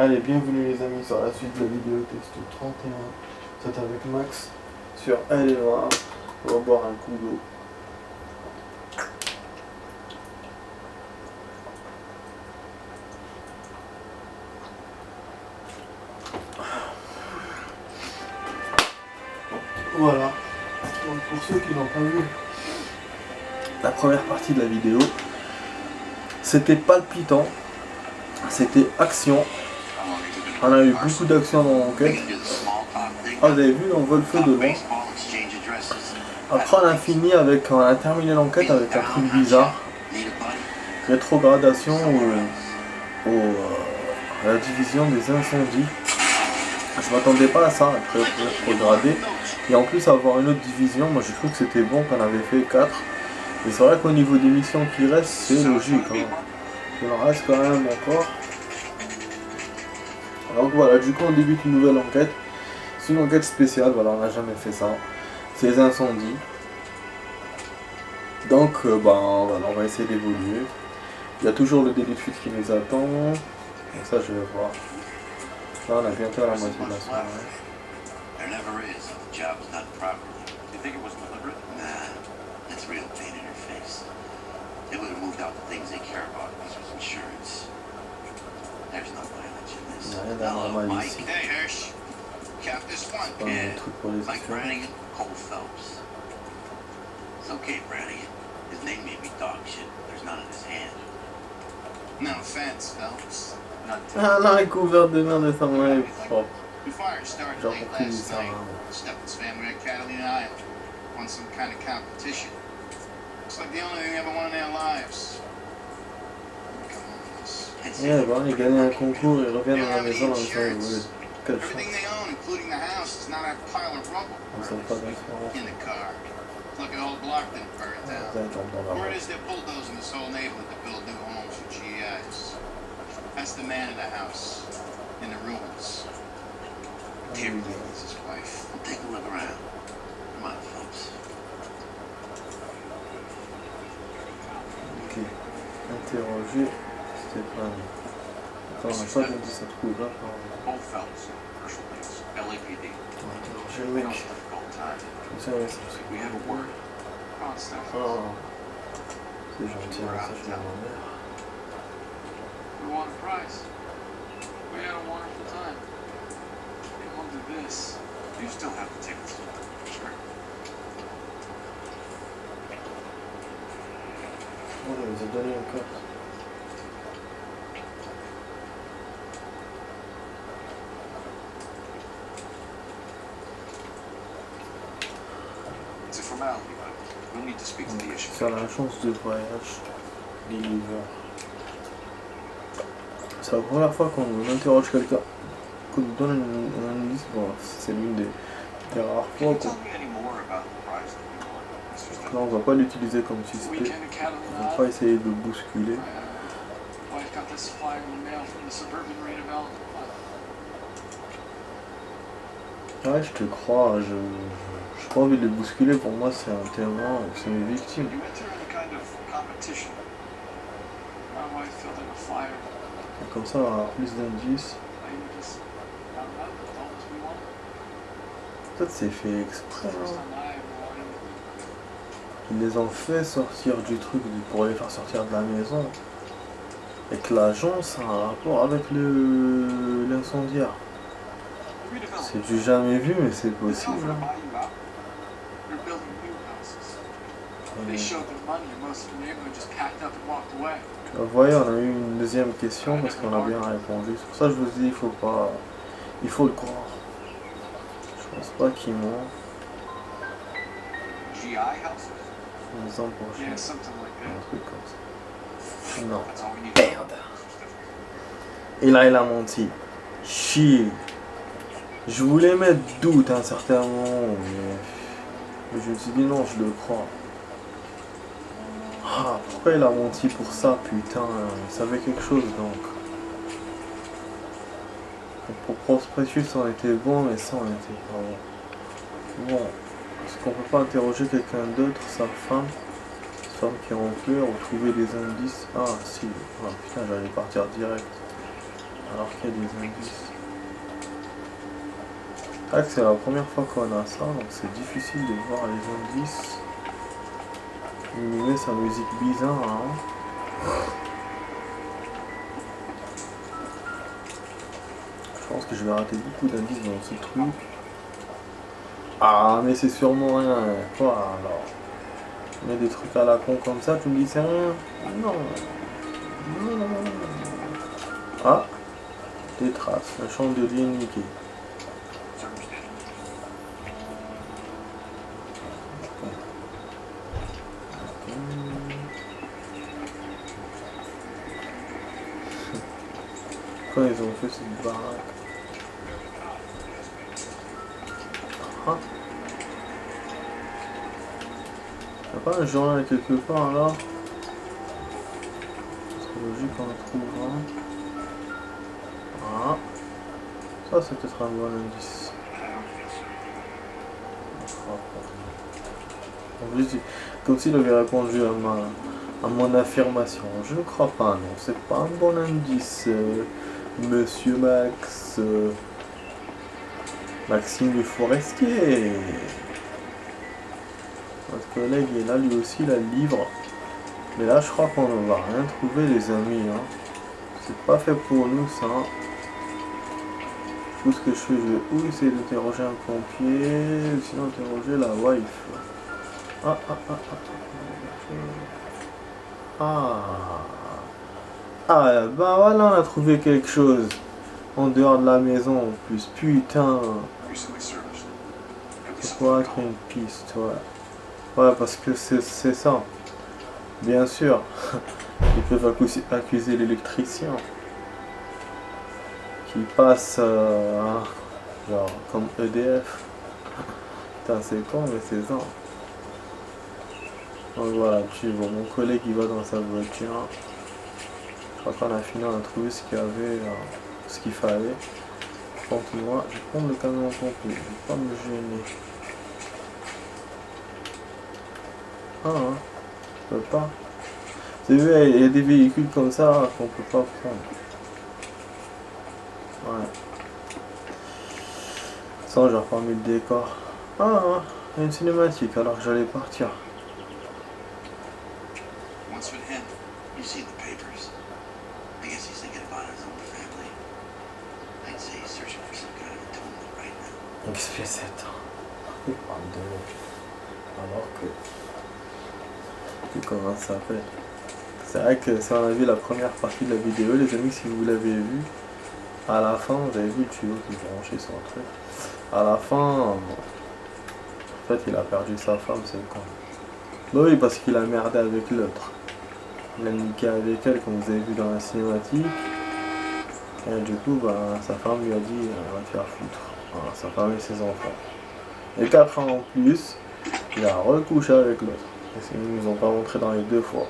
Allez, bienvenue les amis sur la suite de la vidéo test 31. C'est avec Max sur Elle est noire. On va boire un coup d'eau. Voilà. Donc pour ceux qui n'ont pas vu la première partie de la vidéo, c'était palpitant, c'était action. On a eu beaucoup d'action dans l'enquête. Ah, vous avez vu, on voit le feu de loin. Après on a terminé l'enquête avec un truc bizarre. Rétrogradation à la division des incendies. Je m'attendais pas à ça, être rétrogradé. Et en plus avoir une autre division, moi j'ai cru que c'était bon qu'on avait fait 4. Et c'est vrai qu'au niveau des missions qui restent, c'est logique. Hein. Il en reste quand même encore. Donc voilà, du coup on débute une nouvelle enquête. C'est une enquête spéciale, voilà, on n'a jamais fait ça. C'est les incendies. Donc voilà, on va essayer d'évoluer. Il y a toujours le délit de fuite qui nous attend. Donc ça je vais voir. Là on a bientôt la moitié de la soirée. Il n'y a rien d'anormal ici. C'est pas un truc pour les histoires. It's okay, Brownie. His name may be dog shit, but there's none in his hand. No offense, Phelps. Ah non, les couverts de merde, ça m'a propre. The fire started late last night. Stephen's family at Catalina Island won some kind of competition. It's like the only thing they ever won in their lives. Ouais, bon, ils gagnent un concours et reviennent à la maison en disant quelle chance. Everything they own, including the house, is not a pile of rubble. Ils sont pas d'assurance. In the car. Look, the whole block didn't burn down. Word is they're bulldozing this whole neighborhood to build new homes for GIs. That's the man in the house, in the ruins. Tim is his wife. We'll take a look around. Come on, folks. Ok. Interroger Stéphane. Attends, on n'a pas d'indice à trouver là. Both fellas, commercial things, LAPD. Interroger le mec. Je me suis We have a word. Come on, Steph. Oh. C'est gentil, ça je ma mère. We won a prize. We had a wonderful time. Come on to this. You still have the tickets. Sure. Oh, il nous a donné une carte. It's a formality, but we'll need to speak to the issue. C'est l'agence de voyage Deliver. C'est la première fois qu'on interroge quelqu'un, qu'on nous donne un indice. Bon, c'est l'une des rares fois qu'on... Là, on va pas l'utiliser comme suspect. On va pas essayer de bousculer. Ouais, je te crois, j'ai pas envie de les bousculer, pour moi c'est un témoin, c'est une victime. Et comme ça on aura plus d'indices. Peut-être c'est fait exprès, hein. Ils les ont fait sortir du truc pour les faire sortir de la maison. Et que l'agence a un rapport avec l'incendiaire. C'est du jamais vu, mais c'est possible. Hein. Vous voyez, on a eu une deuxième question parce qu'on a bien répondu. C'est pour ça que je vous dis, il faut le croire. Je pense pas qu'ils ment. Une exemple prochaine. Un truc comme ça. Non. Merde. Et là, il a menti. Chier. Je voulais mettre doute à un certain moment, mais je me suis dit non, je le crois. Ah, pourquoi il a menti pour ça, putain? Il savait quelque chose donc. Pour Prospectus, ça aurait été bon, mais ça, on était pas bon. Bon, est-ce qu'on peut pas interroger quelqu'un d'autre, sa femme qui est en pleurs, ou trouver des indices? Ah, si. Ah, putain, j'allais partir direct. Alors marqué des indices. Ah, c'est la première fois qu'on a ça, donc c'est difficile de voir les indices. Il nous met sa musique bizarre, hein. Je pense que je vais rater beaucoup d'indices dans ce truc. Ah, mais c'est sûrement rien. Quoi alors? Tu mets des trucs à la con comme ça, tu me dis c'est rien? Non. Non. Ah, des traces, un chandelier niqué. Quand ils ont fait cette baraque. Ah. Y'a pas un journal quelque part là? C'est logique qu'on le trouve, hein. Ah. Ça c'est peut-être un bon indice. En plus, comme s'il avait répondu à mon affirmation. Je ne crois pas, non. C'est pas un bon indice, Monsieur Max. Maxime le Forestier. Notre collègue est là, lui aussi, il a le livre. Mais là, je crois qu'on ne va rien trouver, les amis. Hein. C'est pas fait pour nous, ça. Tout ce que je fais, je vais ou essayer d'interroger un pompier, ou sinon interroger la wife. Ah. Ah, bah voilà, on a trouvé quelque chose. En dehors de la maison, en plus. Putain. Ça pourrait être une piste, ouais. Ouais, parce que c'est ça. Bien sûr. Ils peuvent accuser l'électricien. Qui passe, genre, comme EDF. Putain, c'est con, mais c'est ça. Donc voilà, bon, mon collègue il va dans sa voiture. Je crois qu'on a fini, on a trouvé ce qu'il y avait, ce qu'il fallait. Par contre, moi, je vais prendre le camion pompier, je vais pas me gêner. Ah, hein, je peux pas. Vous savez, il y a des véhicules comme ça qu'on peut pas prendre. Ouais. Sans genre parmi le décor. Ah, hein, il y a une cinématique alors que j'allais partir. XP7. Alors que... Comment ça s'appelle? C'est vrai que si on a vu la première partie de la vidéo, les amis, si vous l'avez vu, à la fin, vous avez vu le tuyau qui est branché sur un truc. À la fin, en fait, il a perdu sa femme, c'est con. Bah oui, parce qu'il a merdé avec l'autre. Il a niqué avec elle, comme vous avez vu dans la cinématique. Et du coup, bah, sa femme lui a dit, on va te faire foutre. Voilà, sa femme et ses enfants. Et 4 ans en plus, il a recouché avec l'autre. Ils nous ont pas montré dans les 2 fois.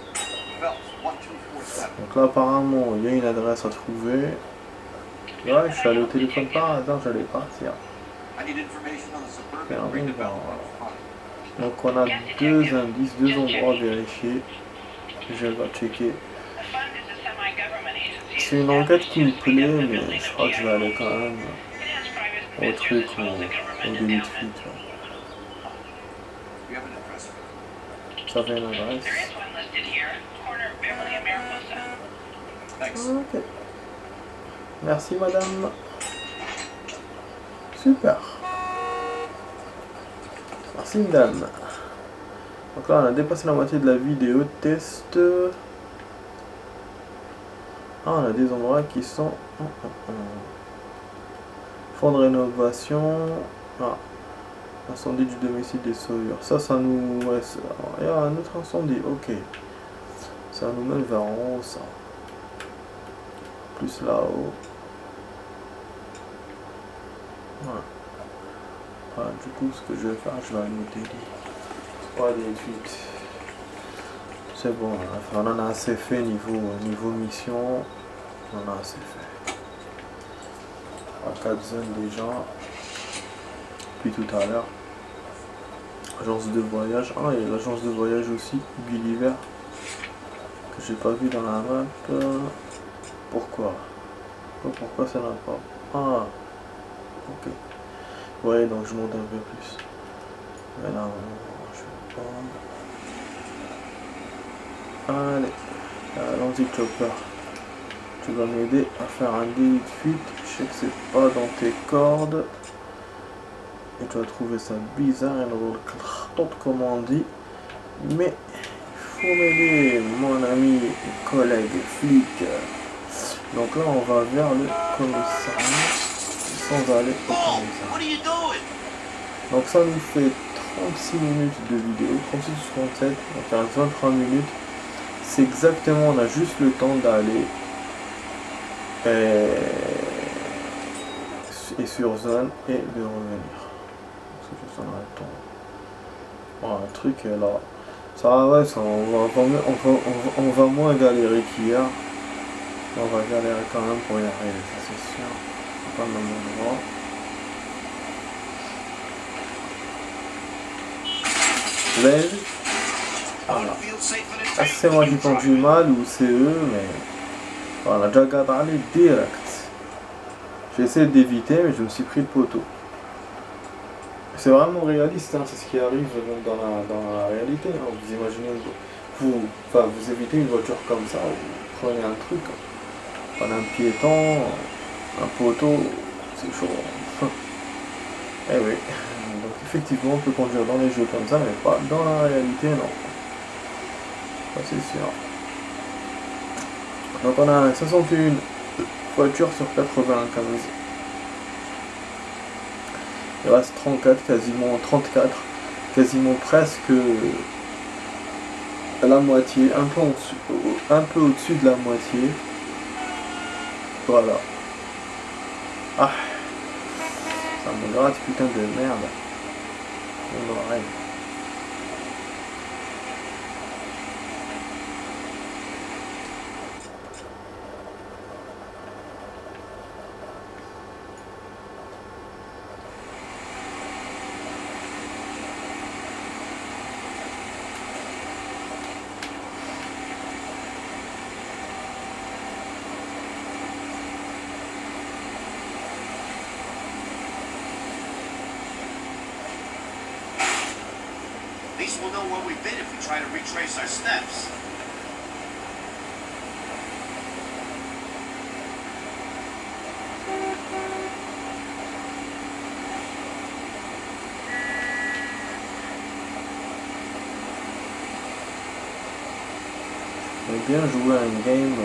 Donc là, apparemment, il y a une adresse à trouver. Ouais, je suis allé au téléphone par hasard, j'allais partir. Donc on a 2 indices, 2 endroits à vérifier. Je vais checker. C'est une enquête qui me plaît, mais je crois que je vais aller quand même au truc au délit de fuite. Ça fait une adresse. Ok. Merci madame. Super. Merci madame. Donc là on a dépassé la moitié de la vidéo. Test. Ah, on a des endroits qui sont... Fonds de rénovation. Ah. Incendie du domicile des sauveurs. Ça nous... Ouais, il y a un autre incendie. Ok. Ça nous mène vers en haut, ça. Plus là-haut. Voilà. Voilà. Du coup, ce que je vais faire, je vais annoter les 3 des 8. C'est bon, on en a assez fait niveau mission. On en a assez fait. À 4 zones déjà. Puis tout à l'heure. Agence de voyage. Ah, il y a l'agence de voyage aussi, Gulliver. Que j'ai pas vu dans la map. Pourquoi? Pourquoi ça n'a pas. Ah, ok. Ouais, donc je monte un peu plus. Voilà, je vais prendre. Allez, allons-y, Chopper. Tu vas m'aider à faire un délit de fuite. Je sais que c'est pas dans tes cordes. Et tu vas trouver ça bizarre, comme on dit. Mais il faut m'aider, mon ami et collègue flic. Donc là, on va vers le commissariat sans aller au commissariat. Donc ça nous fait 36 minutes de vidéo, 36 ou 37, donc il reste 23 minutes. C'est exactement, on a juste le temps d'aller et sur zone et de revenir. C'est juste on a le temps. Voilà, le truc est là. Ça ouais, ça, on va moins galérer qu'hier. On va galérer quand même pour y arriver, ça c'est sûr. C'est pas le même endroit. Vous avez vu? Voilà. Est-ce que c'est moi qui conduis mal ou c'est eux, mais voilà, déjà regardé direct. J'ai essayé d'éviter, mais je me suis pris le poteau. C'est vraiment réaliste, hein, c'est ce qui arrive dans la réalité. Hein. Vous imaginez, vous évitez une voiture comme ça, vous prenez un truc, prenez un piéton, un poteau, c'est chaud. Eh oui, donc effectivement on peut conduire dans les jeux comme ça, mais pas dans la réalité, non. Ça c'est sûr. Donc on a 61 voitures sur 95. Il reste 34, quasiment 34, quasiment presque la moitié, un peu au-dessus de la moitié. Voilà. Ah, ça me gratte, putain de merde. Mon oreille. At least we'll know where we've been if we try to retrace our steps. J'aimerais bien jouer à une game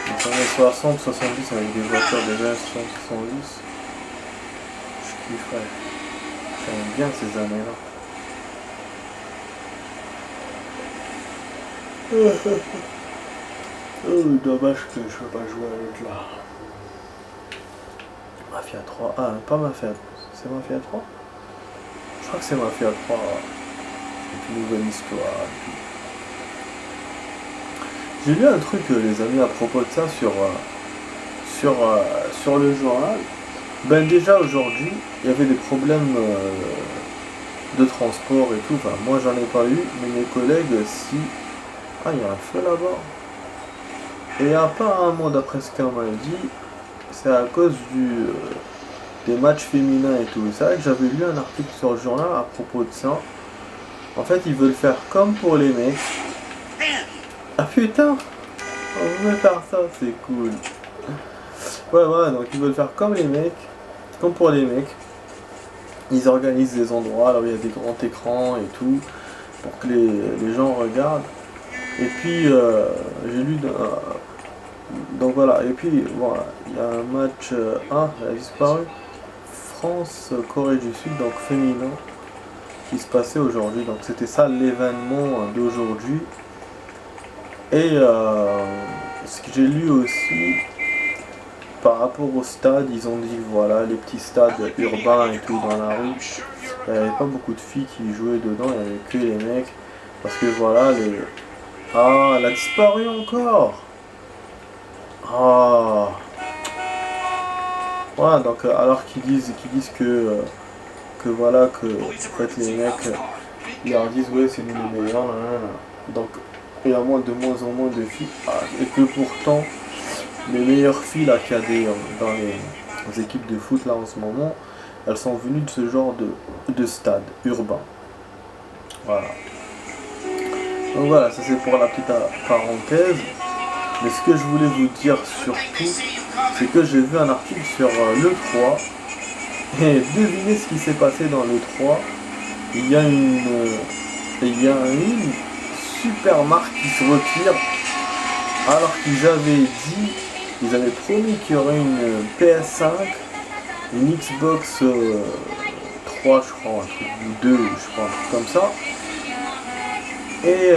dans les années 60, 70 avec des voitures déjà 60, 70. Je kifferais. J'aime bien ces années-là. Oh, dommage que je peux pas jouer avec là. Mafia 3. Ah, pas Mafia. C'est Mafia 3? Je crois que c'est Mafia 3. Et puis nouvelle histoire. J'ai lu un truc, les amis, à propos de ça sur le journal. Ben déjà aujourd'hui, il y avait des problèmes de transport et tout. Enfin, moi j'en ai pas eu, mais mes collègues, si. Ah, il y a un feu là-bas. Et apparemment, d'après ce qu'on m'a dit, c'est à cause des matchs féminins et tout. C'est vrai que j'avais lu un article sur le journal à propos de ça. En fait, ils veulent faire comme pour les mecs. Ah putain, on veut faire ça, c'est cool. Ouais, donc ils veulent faire comme les mecs, comme pour les mecs. Ils organisent des endroits là où il y a des grands écrans et tout, pour que les gens regardent. Et puis, j'ai lu... donc voilà, et puis, voilà, il y a un match 1, il a disparu. France-Corée du Sud, donc féminin, qui se passait aujourd'hui. Donc c'était ça l'événement d'aujourd'hui. Et ce que j'ai lu aussi, par rapport au stade, ils ont dit voilà, les petits stades urbains et tout dans la rue, il n'y avait pas beaucoup de filles qui jouaient dedans, il n'y avait que les mecs. Parce que voilà, les... Ah, elle a disparu encore. Ah. Voilà, donc alors qu'ils disent que voilà, que en fait les mecs, ils leur disent ouais c'est nous les meilleurs, donc il y a de moins en moins de filles, et que pourtant les meilleures filles là qu'il y a dans les équipes de foot là en ce moment, elles sont venues de ce genre de stade urbain. Voilà. Donc voilà, ça c'est pour la petite parenthèse. Mais ce que je voulais vous dire surtout, c'est que j'ai vu un article sur l'E3. Et devinez ce qui s'est passé dans l'E3. Il y a une super marque qui se retire. Alors qu'ils avaient dit, ils avaient promis qu'il y aurait une PS5, une Xbox 3 je crois, un truc, ou 2 je crois, un truc comme ça. Et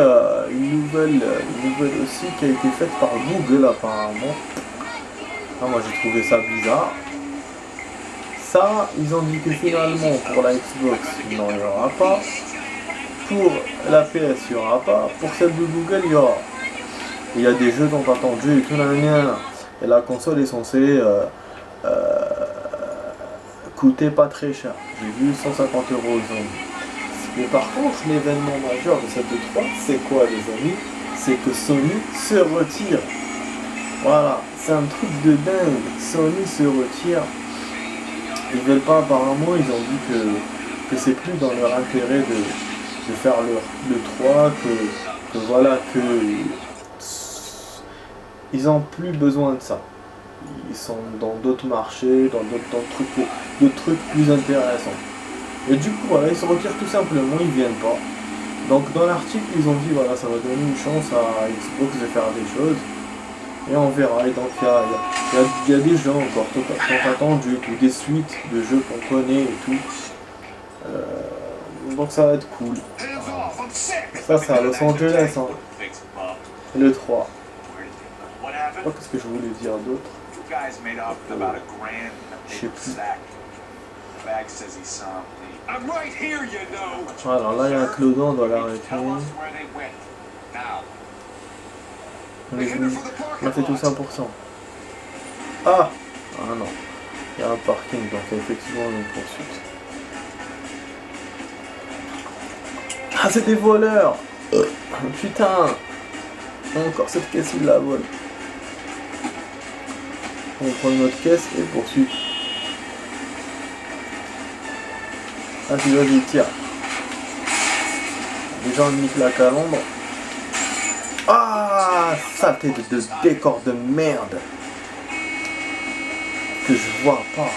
une nouvelle aussi qui a été faite par Google apparemment. Ah, moi j'ai trouvé ça bizarre. Ça, ils ont dit que finalement pour la Xbox, non, il n'y aura pas. Pour la PS, il n'y aura pas. Pour celle de Google, il y aura. Il y a des jeux dont attendus et tout la mienne. Et la console est censée coûter pas très cher. J'ai vu 150 €, ils ont dit. Mais par contre, l'événement majeur de cette E3, c'est quoi les amis? C'est que Sony se retire. Voilà, c'est un truc de dingue. Sony se retire. Ils veulent pas apparemment, ils ont dit que c'est plus dans leur intérêt de faire le 3, que voilà, que ils ont plus besoin de ça. Ils sont dans d'autres marchés, dans d'autres trucs plus intéressants. Et du coup, voilà, ils se retirent tout simplement, ils viennent pas. Donc dans l'article, ils ont dit, voilà, ça va donner une chance à Xbox de faire des choses. Et on verra. Et donc il y a des jeux encore tant attendus, tout, des suites de jeux qu'on connaît et tout. Donc ça va être cool. Ça c'est à Los Angeles, hein. Le 3. Qu'est-ce que je voulais dire d'autre? Je sais plus. Alors là il y a un clodo, on doit l'arrêter. On a fait tout ça pour ça. Ah non. Il y a un parking, donc effectivement une poursuite. Ah, c'est des voleurs. Putain. Encore cette caisse, il la vole. On prend notre caisse et poursuite. Ah, tu vas y tire. Les gens niquent la calandre. Ah, saleté de décor de merde. Que je vois pas.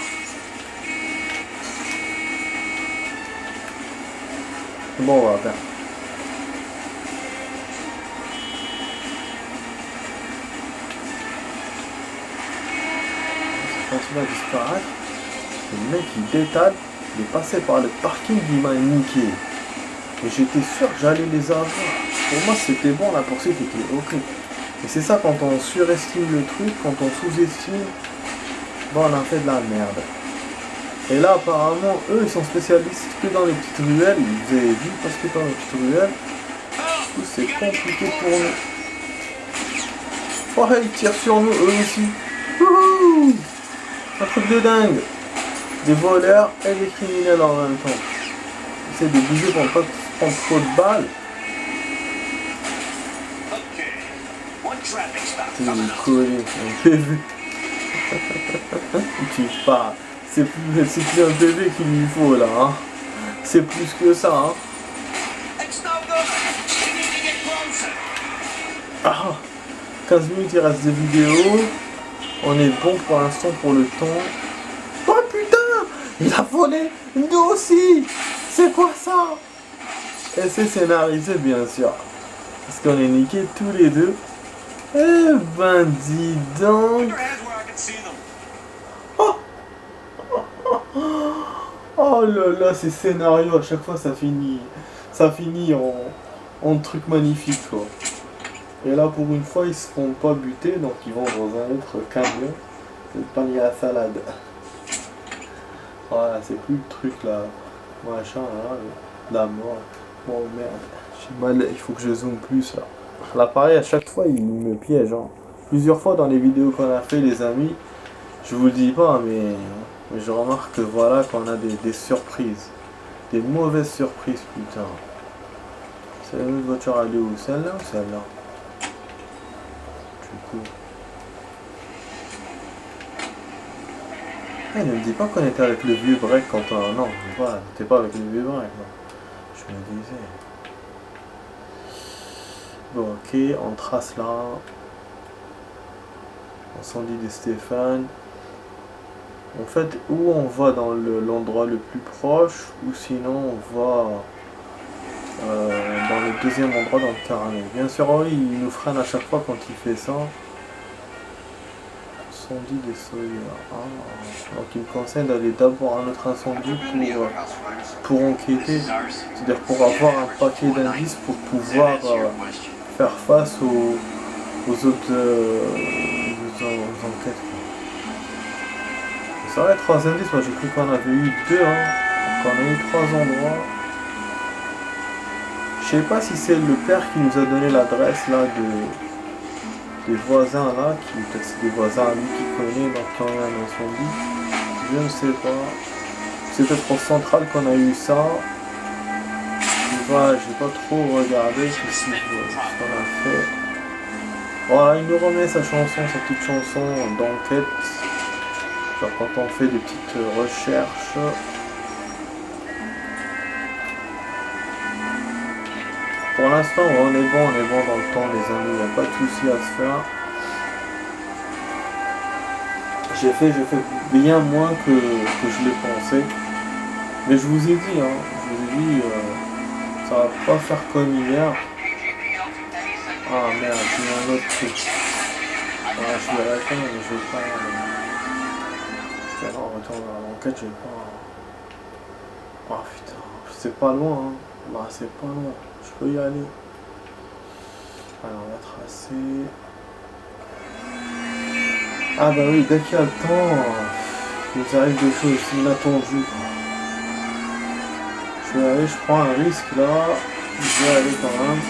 Bon, on va faire. Ça continue à disparaître. Le mec il détale. Il est passé par le parking, il m'a niqué. Et j'étais sûr que j'allais les avoir. Pour moi c'était bon, la poursuite était ok. Et c'est ça quand on surestime le truc, quand on sous-estime, bon on a fait de la merde. Et là apparemment eux ils sont spécialistes que dans les petites ruelles, vous avez vu parce que dans les petites ruelles, c'est compliqué pour nous. Oh ils tirent sur nous eux aussi. Wouhou, un truc de dingue. Des voleurs et des criminels en même temps. Ils essaient de bouger pour ne pas prendre trop de balles. C'est une collée, un PV. Tu parles. C'est plus un PV qu'il lui faut là. Hein. C'est plus que ça. Hein. Ah, 15 minutes, il reste des vidéos. On est bon pour l'instant pour le temps. Oh putain, il a volé. Nous aussi. C'est quoi ça? Et c'est scénarisé bien sûr. Parce qu'on est niqués tous les deux. Eh ben dis donc. Oh, oh là là, ces scénarios à chaque fois ça finit en truc magnifique quoi. Et là pour une fois ils se font pas buter, donc ils vont dans un autre camion. C'est le panier à salade. Voilà, c'est plus le truc là, machin là, la mort. Oh merde, j'ai mal, il faut que je zoome plus là. L'appareil à chaque fois il me piège hein. Plusieurs fois dans les vidéos qu'on a fait les amis, je vous le dis pas mais je remarque que voilà qu'on a des surprises. Des mauvaises surprises putain. C'est la même voiture à aller où? Celle-là ou celle-là? Du coup. Ah, ne me dis pas qu'on était avec le vieux break quand on... Non, voilà, t'es pas avec le vieux break, non. Je me disais. Bon, ok, on trace là. Incendie de Stéphane. En fait, où on va dans l'endroit le plus proche, ou sinon on va dans le deuxième endroit dans le carnet. Bien sûr, oui, il nous freine à chaque fois quand il fait ça. Incendie des Sawyer. Ah. Donc il me conseille d'aller d'abord à notre incendie pour enquêter, c'est-à-dire pour avoir un paquet d'indices pour pouvoir faire face aux autres enquêtes. Ça va être 3 indices, moi j'ai cru qu'on avait eu 2, hein. Donc on a eu 3 endroits. Je sais pas si c'est le père qui nous a donné l'adresse là des voisins là, qui peut-être c'est des voisins à lui qui connaît, donc quand il y a un incendie. Je ne sais pas. C'est peut-être au central qu'on a eu ça. Voilà, j'ai pas trop regardé ce qu'on a fait. Voilà, il nous remet sa chanson, sa petite chanson d'enquête. Genre quand on fait des petites recherches. Pour l'instant, on est bon dans le temps, les amis, il n'y a pas de souci à se faire. J'ai fait bien moins que je l'ai pensé. Mais je vous ai dit, ça va pas faire comme hier. Ah merde, j'ai un autre truc. Ah, je vais répondre, mais je vais pas... Parce que là, on retourne à l'enquête, je vais pas... Oh putain, c'est pas loin, hein. Bah, c'est pas loin. Je peux y aller. Alors, on va tracer. Ah bah oui, dès qu'il y a le temps, il nous arrive des choses inattendues. Je vais aller, je prends un risque là. Je vais aller quand même.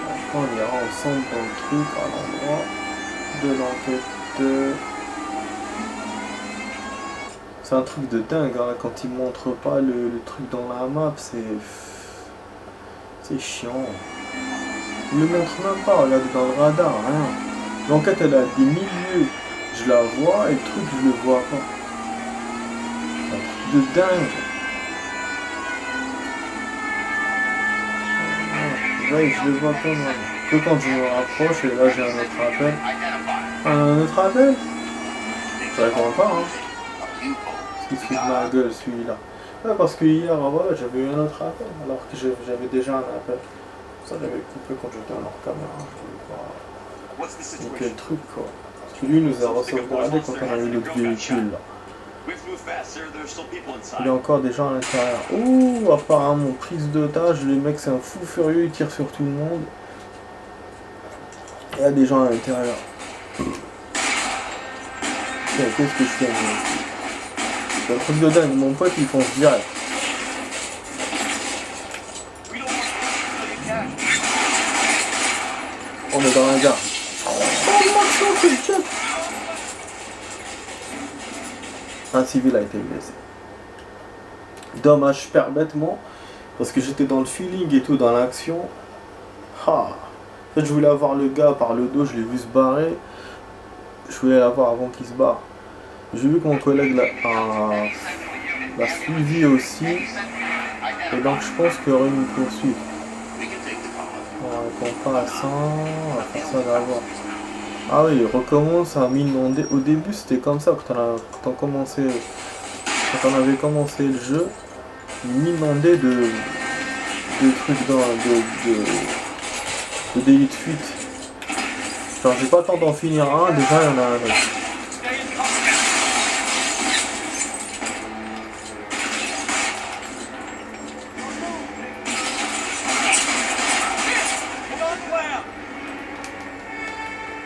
Après, on ira ensemble dans le truc, à l'endroit de l'enquête. C'est un truc de dingue, hein, quand il montre pas le truc dans la map, c'est chiant. Il le montre même pas, regarde dans le radar, rien. L'enquête elle a des milieux, je la vois et le truc je le vois pas. C'est un truc de dingue. Là je le vois pas moi. Que quand je me rapproche et là j'ai un autre appel. Un autre appel? Je réponds pas, hein. Il se fout de ma gueule celui-là. Ouais, parce que hier, ouais, j'avais eu un autre appel, alors que j'avais déjà un appel. Ça l'avait coupé quand j'étais en hors caméra. Je voulais pas niquer le truc quoi. Parce que lui nous a ressauvegardé quand on a eu notre véhicule là. Il y a encore des gens à l'intérieur. Ouh, apparemment prise d'otage, le mec c'est un fou furieux, il tire sur tout le monde. Il y a des gens à l'intérieur. Qu'est-ce que je fais moi? C'est un truc de dingue, mon pote il fonce direct. On est dans la gare. Un civil a été blessé. Dommage, je perds bêtement. Parce que j'étais dans le feeling et tout, dans l'action. En fait, je voulais avoir le gars par le dos, je l'ai vu se barrer. Je voulais l'avoir avant qu'il se barre. J'ai vu que mon collègue l'a suivi aussi. Et donc je pense qu'il y aurait une poursuite. On répond pas à ça, on va faire ça d'abord. Ah oui, il recommence à m'inonder. Au début c'était comme ça quand on avait commencé le jeu. Il m'inondait de trucs de délit de fuite. Genre j'ai pas le temps d'en finir un, déjà il y en a un autre.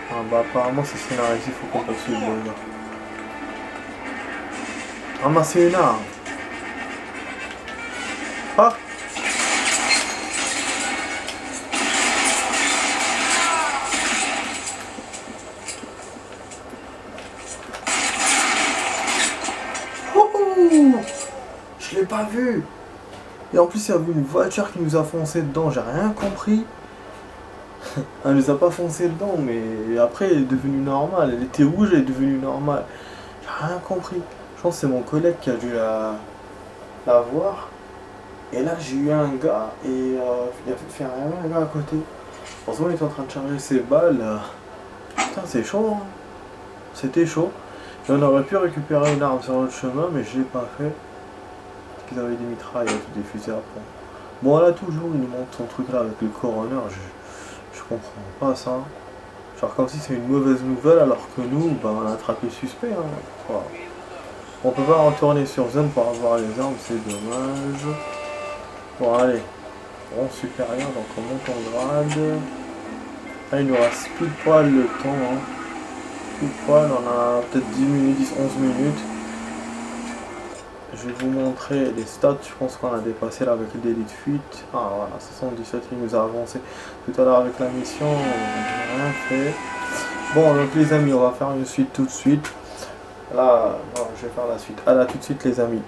Ah bah apparemment c'est scénarisé, il faut qu'on poursuive le gars. Ramasser une arme. Ah! Je l'ai pas vu. Et en plus il y avait une voiture qui nous a foncé dedans, j'ai rien compris. Elle nous a pas foncé dedans, mais après elle est devenue normale. Elle était rouge, elle est devenue normale. J'ai rien compris. Je pense que c'est mon collègue qui a dû la voir. Et là j'ai eu un gars et il a fait un gars à côté. Heureusement il était en train de charger ses balles. Putain c'est chaud hein. C'était chaud. Et on aurait pu récupérer une arme sur notre chemin mais je l'ai pas fait. Parce qu'ils avaient des mitrailles et des fusils à pompe. Bon là toujours il nous montre son truc là avec le coroner. Je comprends pas ça. Genre comme si c'est une mauvaise nouvelle alors que nous bah, on a attrapé le suspect. Hein. Voilà. On peut pas retourner sur zone pour avoir les armes, c'est dommage. Bon allez, rang supérieur, donc on monte en grade. Là il nous reste plus de poil le temps. Hein. Plus de poil, on a peut-être 10 minutes, 10, 11 minutes. Je vais vous montrer les stats, je pense qu'on a dépassé là avec le délit de fuite. Ah voilà, 77 il nous a avancé tout à l'heure avec la mission, on n'a rien fait. Bon donc les amis, on va faire une suite tout de suite. Là, non, je vais faire la suite. À là tout de suite les amis.